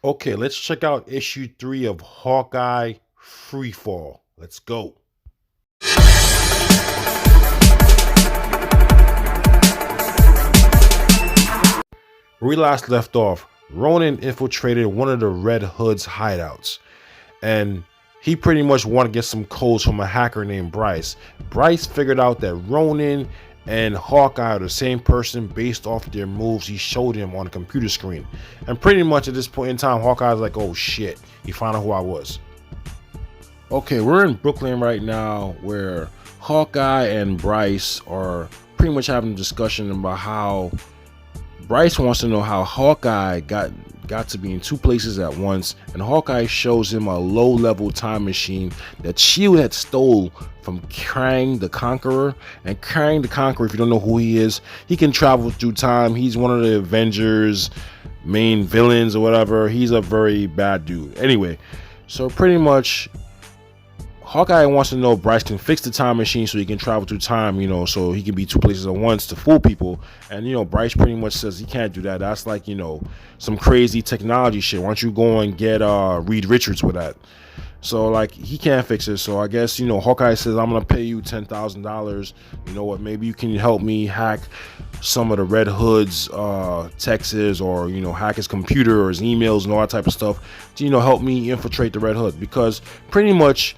Okay, let's check out issue 3 of Hawkeye Freefall. Let's go. Where we last left off, Ronin infiltrated one of the Red Hood's hideouts, and he pretty much wanted to get some codes from a hacker named Bryce. Bryce figured out that Ronin and Hawkeye are the same person based off their moves he showed him on the computer screen. And pretty much at this point in time, Hawkeye's like, oh shit, he found out who I was. Okay, we're in Brooklyn right now where Hawkeye and Bryce are pretty much having a discussion about how Bryce wants to know how Hawkeye got to be in two places at once, and Hawkeye shows him a low-level time machine that Shield had stole from Krang the Conqueror. And Krang the Conqueror, if you don't know who he is, he can travel through time. He's one of the Avengers main villains or whatever. He's a very bad dude. Anyway, so pretty much Hawkeye wants to know if Bryce can fix the time machine so he can travel through time, so he can be two places at once to fool people. And, Bryce pretty much says he can't do that. That's like, some crazy technology shit. Why don't you go and get Reed Richards with that? So, like, he can't fix it. So I guess, Hawkeye says, I'm going to pay you $10,000. You know what? Maybe you can help me hack some of the Red Hood's texts or, hack his computer or his emails and all that type of stuff to, help me infiltrate the Red Hood. Because pretty much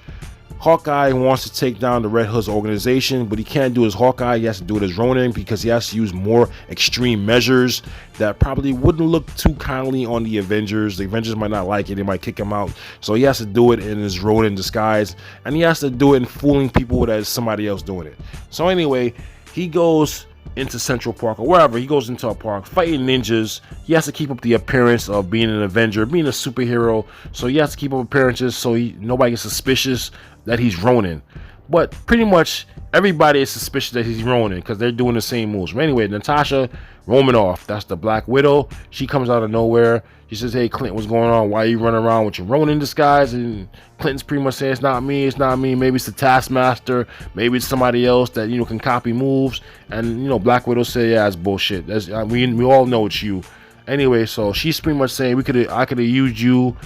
Hawkeye wants to take down the Red Hood's organization, but he can't do it as Hawkeye. He has to do it as Ronin because he has to use more extreme measures that probably wouldn't look too kindly on the Avengers. The Avengers might not like it. They might kick him out. So he has to do it in his Ronin disguise, and he has to do it in fooling people that is somebody else doing it. So anyway, he goes into Central Park or wherever. He goes into a park fighting ninjas. He has to keep up the appearance of being an Avenger, being a superhero. So he has to keep up appearances so nobody gets suspicious that he's Ronin. But pretty much everybody is suspicious that he's Ronin because they're doing the same moves. But anyway, Natasha Romanoff, that's the Black Widow, she comes out of nowhere. She says, hey Clint, what's going on? Why are you running around with your Ronin disguise? And Clinton's pretty much saying, it's not me, maybe it's the Taskmaster, maybe it's somebody else that can copy moves. And Black Widow said, yeah, it's bullshit. We all know it's you. Anyway, so she's pretty much saying I could have used you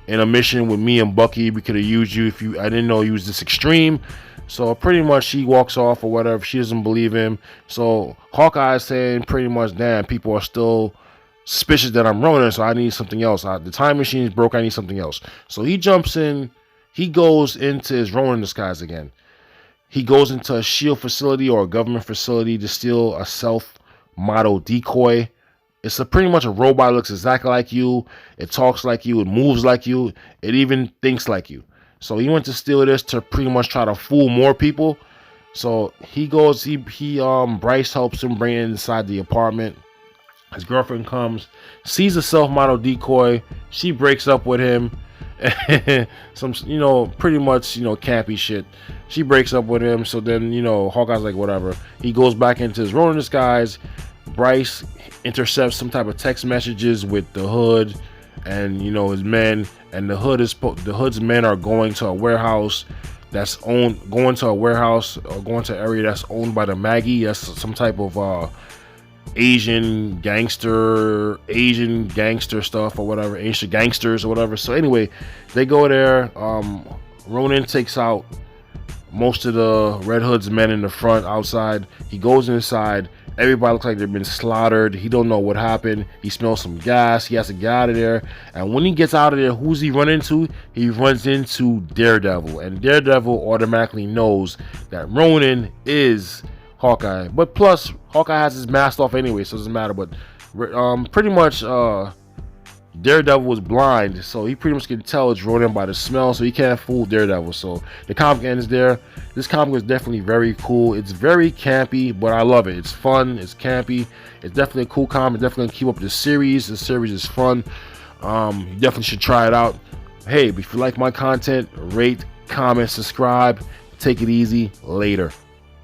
in a mission with me and Bucky. We could have used you if I didn't know you was this extreme. So pretty much she walks off or whatever. She doesn't believe him. So Hawkeye is saying pretty much, damn, people are still suspicious that I'm Ronin, so I need something else. The time machine is broke. I need something else. So he jumps in. He goes into his Ronin disguise again. He goes into a Shield facility or a government facility to steal a stealth model decoy. It's pretty much a robot. It looks exactly like you. It talks like you. It moves like you. It even thinks like you. So he went to steal this to pretty much try to fool more people. So he goes. Bryce helps him bring it inside the apartment. His girlfriend comes, sees a self-model decoy. She breaks up with him. Some pretty much campy shit. She breaks up with him. So then Hawkeye's like, whatever. He goes back into his Ronin disguise. Bryce intercepts some type of text messages with the Hood and his men, and the Hood's men are going to a warehouse going to an area that's owned by the Maggie. That's some type of Asian gangster stuff or whatever, Asian gangsters or whatever. So anyway, they go there. Ronin takes out most of the Red Hood's men in the front outside. He goes inside. Everybody looks like they've been slaughtered. He don't know what happened. He smells some gas. He has to get out of there. And when he gets out of there, who's he run into? He runs into Daredevil. And Daredevil automatically knows that Ronin is Hawkeye. But plus, Hawkeye has his mask off anyway, so it doesn't matter. But pretty much Daredevil was blind, so he pretty much can tell it's Ronin by the smell, so he can't fool Daredevil. So the comic ends there. This comic is definitely very cool. It's very campy, but I love it. It's fun, it's campy, it's definitely a cool comic. Definitely keep up the series. The series is fun. You definitely should try it out. Hey, if you like my content, rate, comment, subscribe. Take it easy. Later.